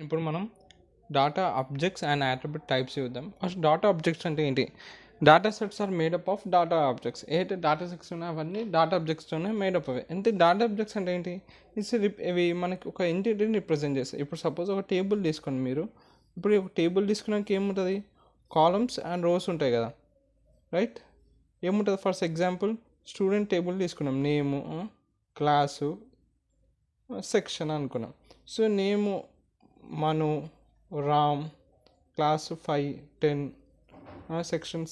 ఇప్పుడు మనం data objects and attribute types చూద్దాం. ఫస్ట్ డాటా ఆబ్జెక్ట్స్ అంటే ఏంటి? Data sets are made up of data objects. ఏదైతే డాటా సెట్స్ ఉన్నాయో అవన్నీ డాటా ఆబ్జెక్ట్స్తోనే మేడప్ అవి. అంటే డాటా ఆబ్జెక్ట్స్ అంటే ఏంటి? ఇవి మనకి ఒక ఎంటిటీని రిప్రజెంట్ చేస్తాయి. ఇప్పుడు సపోజ్ ఒక టేబుల్ తీసుకోండి మీరు. ఇప్పుడు ఒక టేబుల్ తీసుకున్నాక ఏముంటుంది? కాలమ్స్ అండ్ రోస్ ఉంటాయి కదా, రైట్? ఏముంటుంది? ఫస్ట్ ఎగ్జాంపుల్ స్టూడెంట్ టేబుల్ తీసుకున్నాం. నేము, క్లాసు, సెక్షన్ అనుకున్నాం. So name Manu, Ram, class 5, 10, section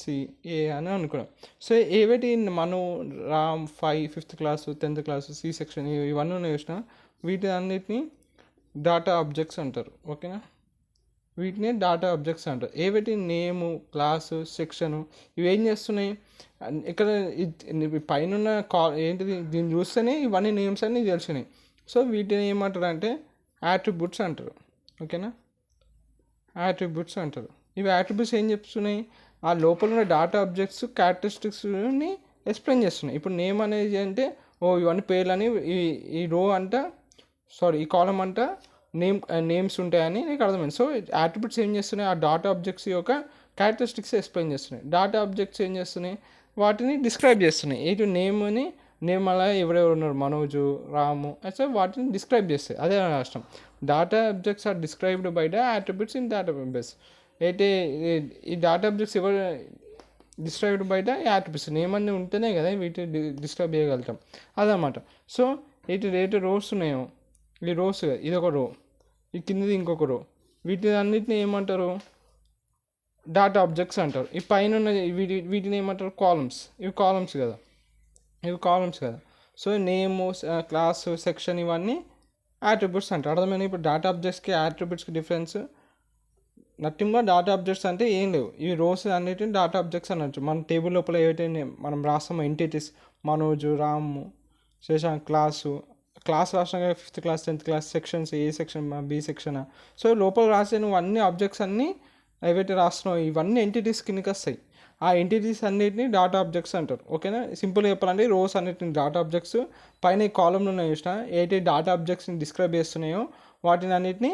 A అని అనుకున్నాం. సో ఏవేటి Manu, Ram, 5, 5th class, 10th class, C section ఇవన్నీ ఉన్నాయి చూసిన, వీటి అన్నిటిని డాటా ఆబ్జెక్ట్స్ అంటారు. ఓకేనా? వీటిని డాటా ఆబ్జెక్ట్స్ అంటారు. ఏవేటి నేము, క్లాసు, సెక్షను ఇవి ఏం చేస్తున్నాయి? ఇక్కడ పైన ఏంటిది? దీన్ని చూస్తేనే ఇవన్నీ నేమ్స్ అన్నీ తెలిసినాయి. సో వీటిని ఏమంటారు అంటే యాట్రిబ్యూట్స్ అంటారు. ఓకేనా? యాట్రిబ్యూట్స్ అంటారు. ఇవి యాట్రిబ్యూట్స్ ఏం చెప్తున్నాయి? ఆ లోపల ఉన్న డాటా ఆబ్జెక్ట్స్ క్యారెక్టరిస్టిక్స్ని ఎక్స్ప్లెయిన్ చేస్తున్నాయి. ఇప్పుడు నేమ్ అనేది అంటే ఇవన్నీ పేర్లని, ఈ రో అంట, ఈ కాలం అంట నేమ్స్ ఉంటాయని నీకు అర్థమైంది. సో యాట్రిబ్యూట్స్ ఏం చేస్తున్నాయి? ఆ డాటా ఆబ్జెక్ట్స్ యొక్క క్యారెక్టరిస్టిక్స్ ఎక్స్ప్లెయిన్ చేస్తున్నాయి. డాటా ఆబ్జెక్ట్స్ ఏం చేస్తున్నాయి? వాటిని డిస్క్రైబ్ చేస్తున్నాయి. నేమ్ అలా ఎవరెవరు ఉన్నారు, మనోజు, రాము, సో వాటిని డిస్క్రైబ్ చేస్తాయి. అదే రాష్ట్రం. Data objects are described by the attributes in database. అయితే ఈ డాటా ఆబ్జెక్ట్స్ ఎవరు described by the attributes? Name అన్నీ ఉంటేనే కదా వీటిని డిస్క్రైబ్ చేయగలుగుతాం. అదన్నమాట. సో ఏటి రోస్ ఉన్నాయో, ఈ రోస్, ఇది ఒక రో, ఈ కిందది ఇంకొక రో, వీటిని ఏమంటారు? డాటా ఆబ్జెక్ట్స్ అంటారు. ఈ పైన ఉన్న వీటిని ఏమంటారు? కాలమ్స్. ఇవి కాలమ్స్ కదా. సో నేము, క్లాసు, సెక్షన్ ఇవన్నీ యాట్రిబ్యూట్స్ అంటారు. అర్థమైనా? ఇప్పుడు డాటా ఆబ్జెక్ట్స్కి యాట్రిబ్యూట్స్కి డిఫరెన్స్ నథింగ్. డాటా ఆబ్జెక్ట్స్ అంటే ఏం లేవు. ఈ రోస్ అన్నిటిని డాటా ఆబ్జెక్ట్స్ అనొచ్చు. మన టేబుల్ లోపల ఏవైతే మనం రాస్తామో ఎంటిటీస్, మనోజు, రాము, శశాంక్, క్లాస్ రాసినా 5th class, 10th class, sections, A section, B section. So లోపల రాసే నువ్వు అన్ని ఆబ్జెక్ట్స్ అన్నీ ఏవైతే రాస్తున్నావు ఇవన్నీ ఎంటిటీస్ కిందకి వస్తాయి. ఆ ఎంటిటీస్ అన్నిటిని డాటా ఆబ్జెక్ట్స్ అంటారు. ఓకేనా? సింపుల్గా చెప్పాలంటే రోస్ అన్నిటిని డాటా ఆబ్జెక్ట్స్, పైన ఈ కాలంలో ఉన్నాయి చూసిన ఏదైతే డాటా ఆబ్జెక్ట్స్ని డిస్క్రైబ్ చేస్తున్నాయో వాటిని అన్నిటిని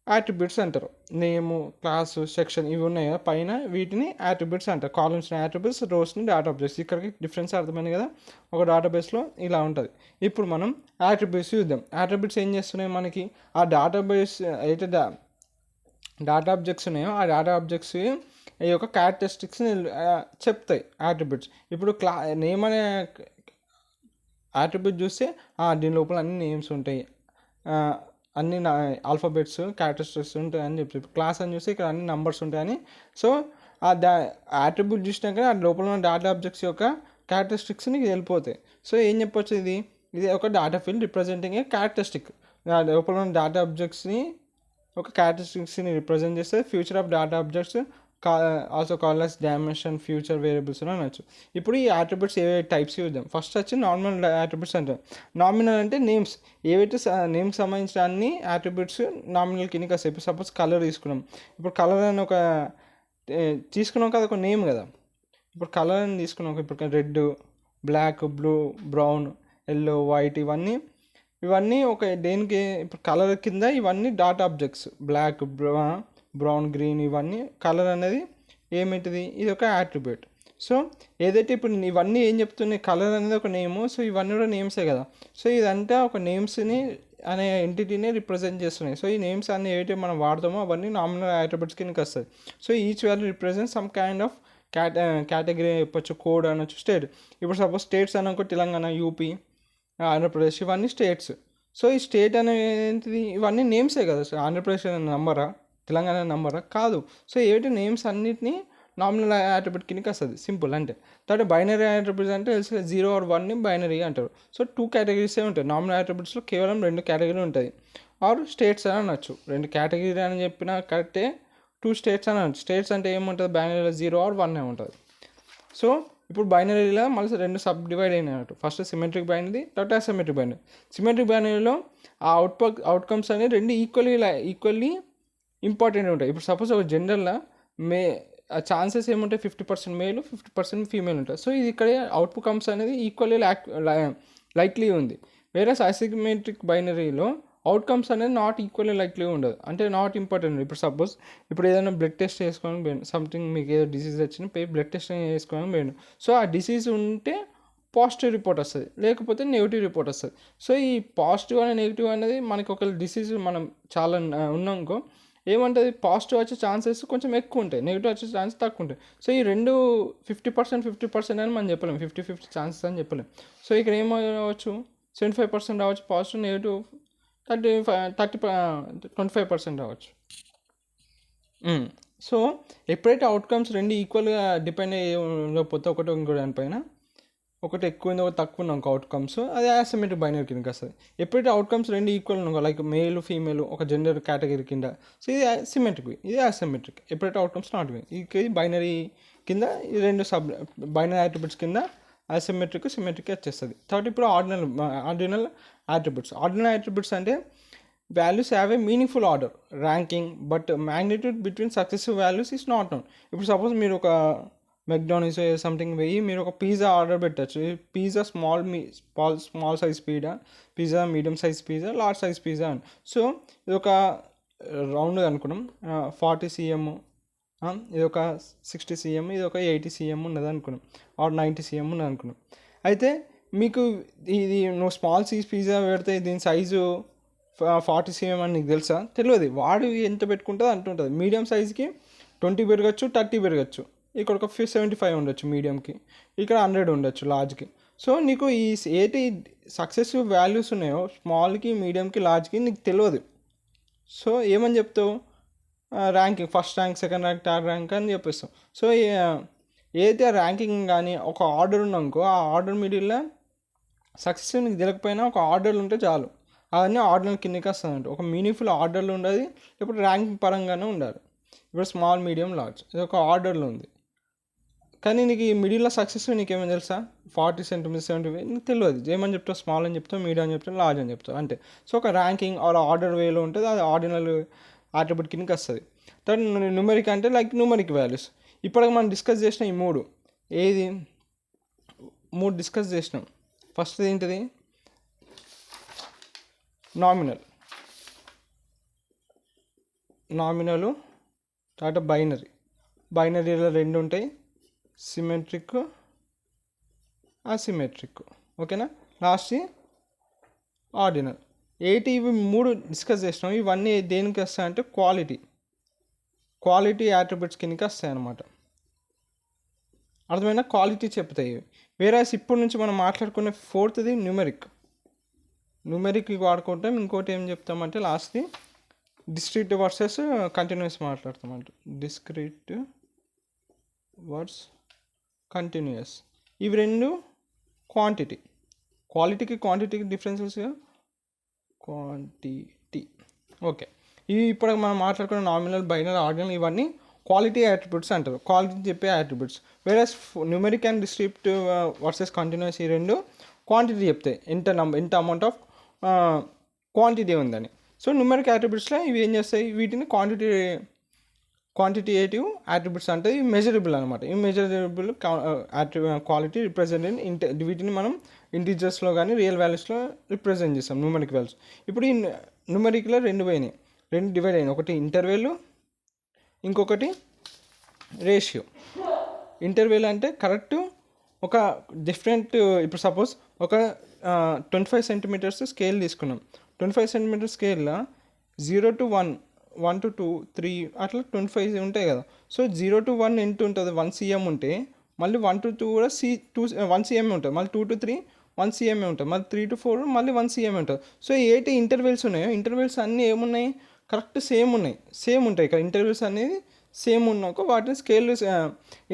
యాట్రిబ్యూట్స్ అంటారు. నేము, క్లాసు, సెక్షన్ ఇవి ఉన్నాయి కదా పైన, వీటిని యాట్రిబ్యూట్స్ అంటారు. కాలమ్స్ని యాట్రిబ్యూట్స్, రోస్ని డాటా ఆబ్జెక్ట్స్. ఇక్కడికి డిఫరెన్స్ అర్థమైంది కదా. ఒక డేటాబేస్లో ఇలా ఉంటుంది. ఇప్పుడు మనం యాట్రిబ్యూట్స్ చూద్దాం. యాట్రిబ్యూట్స్ ఏం చేస్తున్నాయి మనకి? ఆ డేటాబేస్ అయితే డాటా ఆబ్జెక్ట్స్ ఉన్నాయో ఆ డాటా ఆబ్జెక్ట్స్ ఈ యొక్క క్యారెక్టరిస్టిక్స్ని చెప్తాయి యాట్రిబ్యూట్స్. ఇప్పుడు నేమ్ అనే యాట్రిబ్యూట్ చూస్తే దీని లోపల అన్ని నేమ్స్ ఉంటాయి, అన్ని ఆల్ఫాబెట్స్, క్యారెక్టరిస్టిక్స్ ఉంటాయని చెప్పి. క్లాస్ అని చూస్తే ఇక్కడ అన్ని నంబర్స్ ఉంటాయని. సో ఆ యాట్రిబ్యూట్ చూసినాక ఆ లోపల ఉన్న డాటా ఆబ్జెక్ట్స్ యొక్క క్యారెక్టరిస్టిక్స్ నీకు వెళ్ళిపోతాయి. సో ఏం చెప్పొచ్చు? ఇది ఒక data field representing a characteristic. లోపల ఉన్న డాటా ఆబ్జెక్ట్స్ని ఒక క్యారెక్టరిస్టిక్స్ని రిప్రజెంట్ చేస్తే feature of data objects also called as dimension, feature variables అని అనొచ్చు. ఇప్పుడు ఈ యాట్రిబ్యూట్స్ ఏవే టైప్స్ చూద్దాం. ఫస్ట్ వచ్చి నార్మల్ యాట్రిబ్యూట్స్ అంటారు. నామినల్ అంటే నేమ్స్. ఏవైతే నేమ్స్ సంబంధించిన అన్ని యాట్రిబ్యూట్స్ నామినల్ కిందకి వస్తాయి. ఇప్పుడు సపోజ్ కలర్ తీసుకున్నాం. ఇప్పుడు కలర్ అని తీసుకున్నాం కదా, ఒక నేమ్ కదా. ఇప్పుడు కలర్ అని తీసుకున్నాం. ఇప్పుడు red, black, blue, brown, yellow, white ఇవన్నీ ఒక దేనికి? ఇప్పుడు కలర్ కింద ఇవన్నీ data objects. Black, brown, green ఇవన్నీ కలర్ అనేది ఏమిటిది? ఇది ఒక యాట్రిబ్యూట్. సో ఏదైతే ఇప్పుడు ఇవన్నీ ఏం చెప్తున్నాయి? కలర్ అనేది ఒక నేము. సో ఇవన్నీ కూడా నేమ్సే కదా. సో ఇదంతా ఒక నేమ్స్ని అనే ఎంటిటీని రిప్రజెంట్ చేస్తున్నాయి. సో ఈ నేమ్స్ అన్ని ఏవైతే మనం వాడతామో అవన్నీ నామినల్ యాట్రిబ్యూట్స్ కిందకి వస్తాయి. So each value represent some kind of category చెప్పొచ్చు, కోడ్ అనొచ్చు, స్టేట్. ఇప్పుడు సపోజ్ స్టేట్స్ అనుకో, తెలంగాణ, యూపీ, ఆంధ్రప్రదేశ్ ఇవన్నీ స్టేట్స్. సో ఈ స్టేట్ అనేది ఇవన్నీ నేమ్సే కదా. సో ఆంధ్రప్రదేశ్ అనే నంబరా, తెలంగాణ నంబరా? కాదు. సో ఏమిటి? నేమ్స్ అన్నిటినీ నామినల్ యాట్రిబ్యూట్ కిందకి వస్తుంది. సింపుల్. అంటే తర్వాత బైనరీ యాట్రిబ్యూట్స్ అంటే 0 or 1ని బైనరీ అంటారు. సో 2 కేటగిరీసే ఉంటాయి. నామినల్ యాట్రిబ్యూట్స్లో కేవలం 2 కేటగిరీ ఉంటుంది. ఆర్ స్టేట్స్ అని అనొచ్చు. 2 కేటగిరీ అని చెప్పినా కరెక్టే, 2 స్టేట్స్ అని అనొచ్చు. స్టేట్స్ అంటే ఏముంటుంది? బైనరీలో 0 or 1 ఉంటుంది. సో ఇప్పుడు బైనరీలో మళ్ళీ 2 సబ్ డివైడ్ అయినట్టు. ఫస్ట్ సిమెట్రిక్ బైనరీ, తర్వాత అసిమెట్రిక్ బైనరీ. సిమెట్రిక్ బైనరీలో ఆ అవుట్కమ్స్ అనేవి 2 ఈక్వల్లీ ఇంపార్టెంట్ ఉంటాయి. ఇప్పుడు సపోజ్ ఒక జెండర్లో ఛాన్సెస్ ఏముంటాయి? 50% మేల్, 50% ఫీమేల్ ఉంటాయి. సో ఇది ఇక్కడ అవుట్కమ్స్ అనేది ఈక్వల్లీ లైక్లీ ఉంది. వేరే అసిమెట్రిక్ బైనరీలో అవుట్కమ్స్ అనేది నాట్ ఈక్వల్లీ లైక్లీ ఉండదు, అంటే నాట్ ఇంపార్టెంట్. ఇప్పుడు సపోజ్ ఇప్పుడు ఏదైనా బ్లడ్ టెస్ట్ చేసుకోవడానికి పోయాను, సంథింగ్ మీకు ఏదో డిసీజ్ వచ్చినా పోయి బ్లడ్ టెస్ట్ చేసుకోవడానికి పోయాను. సో ఆ డిసీజ్ ఉంటే పాజిటివ్ రిపోర్ట్ వస్తుంది, లేకపోతే నెగిటివ్ రిపోర్ట్ వస్తుంది. సో ఈ పాజిటివ్ అనే నెగిటివ్ అనేది మనకి ఒక డిసీజ్ మనం చాలా ఉన్నామనుకో ఏమంటుంది, పాజిటివ్ వచ్చే ఛాన్సెస్ కొంచెం ఎక్కువ ఉంటాయి, నెగిటివ్ వచ్చే ఛాన్సెస్ తక్కువ ఉంటాయి. సో ఈ రెండు 50% అని మనం చెప్పలేము, 50-50 ఛాన్సెస్ అని చెప్పలేము. సో ఇక్కడ ఏమవచ్చు, 75% రావచ్చు పాజిటివ్, నెగిటివ్ 25% రావచ్చు. సో ఎప్పుడైతే అవుట్కమ్స్ రెండు ఈక్వల్గా డిపెండ్ అయ్యి ఉండకపోతే ఒకటి ఇంకో దానిపైన, ఒకటి ఎక్కువ ఉంది ఒకటి తక్కువ ఉన్నాక అవుట్కమ్స్, అది అసిమెట్రిక్ బైనరీ కిందకి వస్తుంది. ఎప్పుడైతే అవుట్కమ్స్ రెండు ఈక్వల్ ఉన్నాకో, లైక్ మేల్ ఫీమేల్ ఒక జెండర్ కేటగిరీ కింద, సో ఇది సిమెట్రిక్, ఇది అసిమెట్రిక్. ఎప్పుడైతే అవుట్కమ్స్ నాట్ ఇది బైనరీ కింద, ఈ రెండు బైనరీ యాట్రిబ్యూట్స్ కింద అసిమెట్రిక్ సిమెట్రిక్ వచ్చేస్తుంది. తర్వాత ఇప్పుడు ఆర్డినల్ యాట్రిబ్యూట్స్ అంటే values have a meaningful order ranking, but magnitude between successive values is not known. ఇప్పుడు సపోజ్ మీరు ఒక మెక్డానల్డ్స్ సంథింగ్ పోయి మీరు ఒక పిజ్జా ఆర్డర్ పెట్టచ్చు. Pizza small size pizza, medium size pizza, large size pizza అని. So ఇది ఒక రౌండ్ అనుకున్నాం, 40 cm, ఇది ఒక 60 cm, ఇది ఒక 80 cm ఉన్నది అనుకున్నాం, ఆర్ 90 cm ఉన్నది అనుకున్నాం. అయితే మీకు ఇది నువ్వు స్మాల్ సైజ్ పిజ్జా పెడితే దీని సైజు 40 cm అని నీకు తెలుసా? తెలియదు. వాడు ఎంత పెట్టుకుంటుందో అంటుంటుంది. మీడియం సైజ్కి 20 పెరగచ్చు, 30 పెరగచ్చు. ఇక్కడ ఒక 75 ఉండొచ్చు మీడియంకి, ఇక్కడ 100 ఉండొచ్చు లార్జ్కి. సో నీకు ఈ ఏటి సక్సెసివ్ వాల్యూస్ ఉన్నాయో స్మాల్కి, మీడియంకి, లార్జ్కి నీకు తెలియదు. సో ఏమని చెప్తావు, ranking first rank, second rank, third rank అని చెప్పేస్తాం. సో ఏదైతే ర్యాంకింగ్ కానీ ఒక ఆర్డర్ ఉన్నాకో ఆ ఆర్డర్ మిడిల్లో సక్సెసివ్ నీకు తెలియకపోయినా ఒక ఆర్డర్లు ఉంటే చాలు, అవన్నీ ఆర్డర్ కిందకి వస్తుందంట. ఒక మీనింగ్ఫుల్ ఆర్డర్లు ఉండదు, ఇప్పుడు ర్యాంకింగ్ పరంగానే ఉండాలి. ఇప్పుడు స్మాల్, మీడియం, లార్జ్ ఇది ఒక ఆర్డర్లో ఉంది. కానీ నీకు ఈ మిడిల్లో సక్సెస్ నీకేమని తెలుసా, 40 cm, 70 నీకు తెలియదు. ఏమని చెప్తావు, స్మాల్ అని చెప్తావు, మీడియం అని చెప్తావు, లార్జ్ అని చెప్తావు అంతే. సో ఒక ర్యాంకింగ్ ఆర్ ఆర్డర్ వేలో ఉంటుంది, అది ఆర్డినల్ ఆట్రిబ్యూట్ కిందకి వస్తుంది. తర్వాత న్యూమరిక్ అంటే లైక్ న్యూమరిక్ వాల్యూస్. ఇప్పటికి మనం డిస్కస్ చేసిన ఈ మూడు డిస్కస్ చేసినాం. ఫస్ట్ ఏంటిది, నామినల్, తర్వాత బైనరీలో రెండు ఉంటాయి, సిమెట్రిక్, అసిమెట్రిక్. ఓకేనా? Last ordinal. ఇవి మూడు డిస్కస్ చేసినాం. ఇవన్నీ దేనికి వస్తాయంటే క్వాలిటీ యాట్రిబ్యూట్స్ కిందకి వస్తాయి అన్నమాట. అర్థమైనా? క్వాలిటీ చెప్తాయి. వేరే ఇప్పటి నుంచి మనం మాట్లాడుకునే ఫోర్త్ది న్యూమెరిక్ వాడుకుంటాం. ఇంకోటి ఏం చెప్తామంటే లాస్ట్ది డిస్క్రీట్ వర్సెస్ కంటిన్యూస్ మాట్లాడతామంట. డిస్క్రీట్ వర్స్ కంటిన్యూస్, ఇవి రెండు క్వాంటిటీకి డిఫరెన్సెస్. Quantity okay. ఇవి ఇప్పుడు మనం మాట్లాడుకున్న నామినల్, బైనరీ, ఆర్డినల్ ఇవన్నీ క్వాలిటీ యాట్రిబ్యూట్స్ అంటారు, క్వాలిటీ చెప్పే యాట్రిబ్యూట్స్. వేరే న్యూమెరిక్ అండ్ డిస్క్రిప్టివ్ వర్సెస్ కంటిన్యూస్ ఈ రెండు క్వాంటిటీ చెప్తాయి, ఎంత అమౌంట్ ఆఫ్ క్వాంటిటీ ఉందని. సో న్యూమెరిక్ యాట్రిబ్యూట్స్లో ఇవి ఏం చేస్తాయి, వీటిని క్వాంటిటేటివ్ యాట్రిబ్యూట్స్ అంటే ఇవి మెజరబుల్ అనమాట. ఇవి మెజరబుల్ క్వాలిటీ రిప్రజెంట్ వీటిని మనం ఇంటీజర్స్లో కానీ రియల్ వాల్యూస్లో రిప్రజెంట్ చేస్తాం న్యూమరిక్ వాల్యూస్. ఇప్పుడు ఈ న్యూమరిక్లో రెండు డివైడ్ అయినాయి. ఒకటి ఇంటర్వెల్, ఇంకొకటి రేషియో. ఇంటర్వెల్ అంటే కరెక్ట్ ఒక డిఫరెంట్, ఇప్పుడు సపోజ్ ఒక 25 cm స్కేల్ తీసుకున్నాం. 25 cm స్కేల్లో 0 to 1, 1 to 2, 3 అట్లా 25 ఉంటాయి కదా. సో 0 to 1 ఎంత ఉంటుంది, 1 cm ఉంటే మళ్ళీ 1 to 2 కూడా 1 cm ఉంటుంది, మళ్ళీ 2 to 3 1 cm ఉంటుంది, మళ్ళీ 3 to 4 మళ్ళీ 1 cm ఉంటుంది. సో ఏటి ఇంటర్వెల్స్ ఉన్నాయో ఇంటర్వెల్స్ అన్నీ ఏమున్నాయి, కరెక్ట్ సేమ్ ఉంటాయి. ఇక్కడ ఇంటర్వెల్స్ అనేది సేమ్ ఉన్నాక వాటిని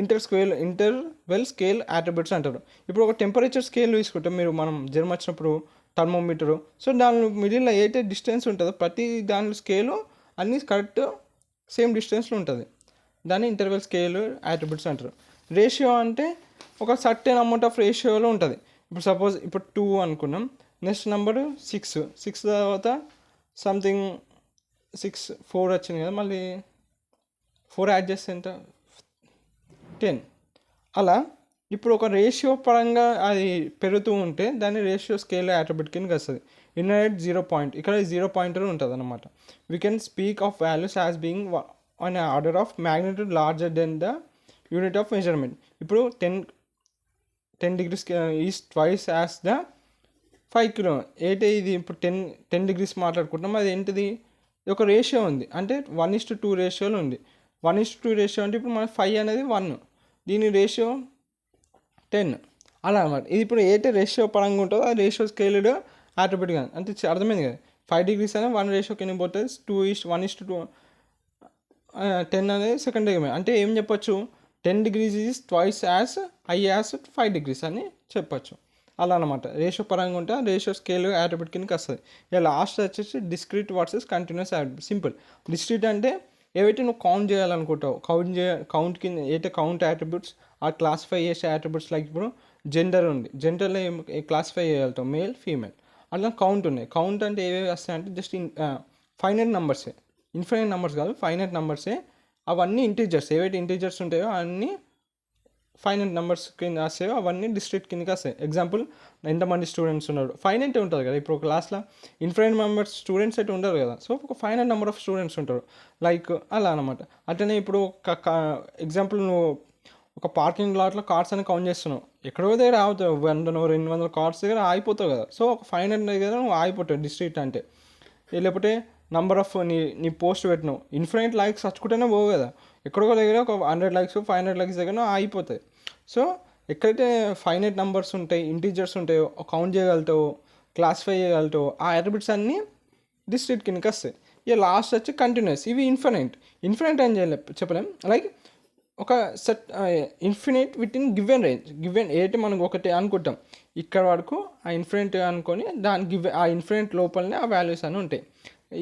ఇంటర్వెల్ స్కేల్ యాట్రిబ్యూట్స్ అంటారు. ఇప్పుడు ఒక టెంపరేచర్ స్కేల్ తీసుకుంటే మనం జ్వరం వచ్చినప్పుడు థర్మోమీటరు, సో దాని మిడిల్లో ఏదైతే డిస్టెన్స్ ఉంటుందో ప్రతి దాని స్కేలు అన్నీ కరెక్ట్ సేమ్ డిస్టెన్స్లో ఉంటుంది, దాన్ని ఇంటర్వెల్ స్కేల్ యాట్రిబ్యూట్స్ అంటారు. రేషియో అంటే ఒక సర్టెన్ అమౌంట్ ఆఫ్ రేషియోలో ఉంటుంది. ఇప్పుడు సపోజ్ ఇప్పుడు 2 అనుకున్నాం, నెక్స్ట్ నెంబరు 6 తర్వాత సంథింగ్ 4 వచ్చింది కదా, మళ్ళీ 4 యాడ్ చేస్తే ఎంత, 10. అలా ఇప్పుడు ఒక రేషియో పరంగా అది పెరుగుతూ ఉంటే దాన్ని రేషియో స్కేల్ యాట్రిబ్యూట్ కిందకి వస్తుంది. ఇన్నర్ జీరో పాయింట్, ఇక్కడ జీరో పాయింటర్ ఉంటుంది అనమాట. We can speak of values as being on order of magnitude larger than the unit of measurement. ఇప్పుడు 10 degrees is twice as the 5 kilo. ఏంటి ఇది ఇప్పుడు 10 degrees మాట్లాడుకుంటున్నాం, అది ఏంటిది, ఒక రేషియో ఉంది, అంటే 1:2 రేషియోలో ఉంది. 1:2 రేషియో అంటే ఇప్పుడు మన 5 అనేది 1, దీని రేషియో 10 అలా అనమాట. ఇది ఇప్పుడు ఏంటి రేషియో పరంగా ఉంటుందో ఆ రేషియో స్కేల్డ్ ఆటోమేటిక్గా, అంటే అర్థమైంది కదా. 5 degrees అనేది 1 రేషియో కింద పోతుంది, 1:2 10 అనేది సెకండ్ డిగ్రీ. అంటే ఏం చెప్పొచ్చు, 10 degrees is twice as high as 5 degrees అని చెప్పొచ్చు. అలా అనమాట. రేషియో పరంగా ఉంటే రేషియో స్కేల్ ఆటోమేటిక్ కిందకి వస్తుంది. ఇక లాస్ట్ వచ్చేసి discrete versus continuous attribute. Simple. Discrete అంటే ఏవైతే నువ్వు కౌంట్ చేయాలనుకుంటావు, కౌంట్ కింద అయితే కౌంట్ యాట్రిబ్యూట్స్ ఆ క్లాసిఫై చేసే యాట్రిబ్యూట్స్. లైక్ ఇప్పుడు జెండర్ ఉంది, జెండర్లో క్లాసిఫై చేయగలుగుతావు మేల్ ఫీమేల్, అట్లా కౌంట్ ఉన్నాయి. కౌంట్ అంటే ఏవేవి వస్తాయంటే జస్ట్ ఫైనైట్ నెంబర్సే, ఇన్ఫైనైట్ నెంబర్స్ కాదు, ఫైనైట్ నెంబర్సే. అవన్నీ ఇంటీజర్స్, ఏవైతే ఇంటీజర్స్ ఉంటాయో అన్నీ ఫైనైట్ నెంబర్స్ కింద వస్తాయో అవన్నీ డిస్ట్రిక్ట్ కిందకి వస్తాయి. ఎగ్జాంపుల్ ఎంతమంది స్టూడెంట్స్ ఉన్నారు, ఫైనైట్ ఉంటుంది కదా. ఇప్పుడు క్లాస్లో ఇన్ఫైనైట్ మెంబర్స్ స్టూడెంట్స్ అయితే ఉండరు కదా, సో ఒక ఫైనైట్ నెంబర్ ఆఫ్ స్టూడెంట్స్ ఉంటారు, లైక్ అలా అనమాట. అట్లనే ఇప్పుడు ఒక ఎగ్జాంపుల్, నువ్వు ఒక పార్కింగ్ లాట్లో కార్స్ అని కౌంట్ చేస్తున్నావు, ఎక్కడో దగ్గర ఆగుతావు, 100-200 కార్స్ దగ్గర ఆగిపోతావు కదా. సో ఒక ఫైనైట్ దగ్గర నువ్వు ఆగిపోతావు డిస్ట్రిక్ట్ అంటే. లేకపోతే నంబర్ ఆఫ్ నీ పోస్ట్ పెట్టినావు, ఇన్ఫినైట్ లైక్స్ వచ్చుకుంటేనే పోవు కదా, ఎక్కడో దగ్గర ఒక 100 likes 500 likes దగ్గర ఆగిపోతాయి. సో ఎక్కడైతే ఫైనైట్ నెంబర్స్ ఉంటాయి, ఇంటీజర్స్ ఉంటాయో, కౌంట్ చేయగలుగుతావు, క్లాసిఫై చేయగలుగుతావు, ఆ అట్రిబ్యూట్స్ అన్నీ డిస్ట్రిక్ట్ కిందకి వస్తాయి. ఇక లాస్ట్ వచ్చి కంటిన్యూస్. ఇవి ఇన్ఫినైట్ అని చెప్పలేం. లైక్ ఒక set infinite with in given range. Given ఏంటి మనం ఒకటి అనుకుంటాం, ఇక్కడ వరకు ఆ ఇన్ఫినైట్ అనుకొని దాని ఆ ఇన్ఫినైట్ లోపలనే ఆ వాల్యూస్ అని ఉంటాయి.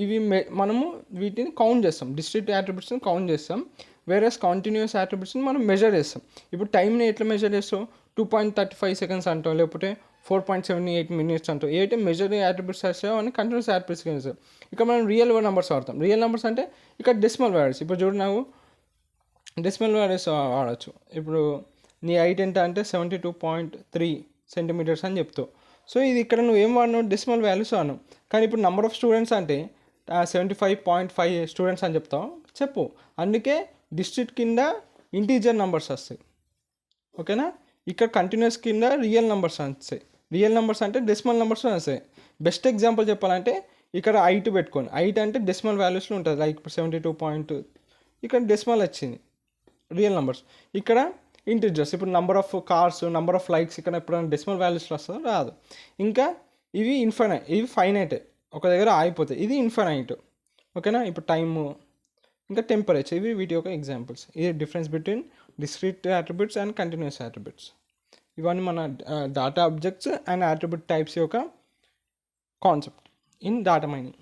ఇవి మనము వీటిని కౌంట్ చేస్తాం, డిస్ట్రిక్ట్ యాట్రిబ్యూట్స్ని కౌంట్ చేస్తాం. వేరేస్ కంటిన్యూస్ యాట్రిబ్యూట్స్ని మనం మెజర్ చేస్తాం. ఇప్పుడు టైంని ఎట్లా మెజర్ చేస్తాం, 2.35 seconds అంటాం, లేకపోతే 4.78 minutes అంటాం. ఏవైతే మెజర్ యాట్రిబ్యూట్స్ వస్తాయో అని కంటిన్యూస్ యాట్రిబ్యూట్స్ చేస్తాం. ఇక్కడ మనం రియల్ నెంబర్స్ వాడతాం. రియల్ నెంబర్స్ అంటే ఇక్కడ డెసిమల్ వాల్యూస్. ఇప్పుడు చూడు, నాకు డెసిమల్ వాల్యూస్ వాడచ్చు. ఇప్పుడు నీ హైట్ ఎంత అంటే 72.3 centimeters అని చెప్తావు. సో ఇది ఇక్కడ నువ్వు ఏం వాడినావు, డెసిమల్ వాల్యూస్ వాడినావు. కానీ ఇప్పుడు నెంబర్ ఆఫ్ స్టూడెంట్స్ అంటే 75.5 students అని చెప్తావు, చెప్పు. అందుకే డిస్ట్రిక్ట్ కింద ఇంటీజర్ నెంబర్స్ వస్తాయి, ఓకేనా. ఇక్కడ కంటిన్యూస్ కింద రియల్ నెంబర్స్ వస్తాయి. రియల్ నెంబర్స్ అంటే డెసిమల్ నెంబర్స్ వస్తాయి. బెస్ట్ ఎగ్జాంపుల్ చెప్పాలంటే ఇక్కడ 8 పెట్టుకోండి. 8 అంటే డెసిమల్ వాల్యూస్లో ఉంటుంది, లైక్ ఇప్పుడు 72. ఇక్కడ డెసిమల్ వచ్చింది, రియల్ నెంబర్స్. ఇక్కడ ఇంటీజర్స్. ఇప్పుడు number of cars, number of likes ఇక్కడ ఎప్పుడైనా డెసిమల్ వాల్యూస్లో వస్తుందో రాదు. ఇంకా ఇవి ఇన్ఫైనైట్, ఇవి ఫైనైట్, ఒక దగ్గర ఆగిపోతాయి. ఇది ఇన్ఫైనైట్, ఓకేనా. ఇప్పుడు టైము, ఇంకా టెంపరేచర్, ఇవి వీటి యొక్క ఎగ్జాంపుల్స్. ఇది difference between discrete attributes and continuous attributes. ఇవన్నీ మన data objects and attribute types యొక్క కాన్సెప్ట్ ఇన్ డేటా మైనింగ్.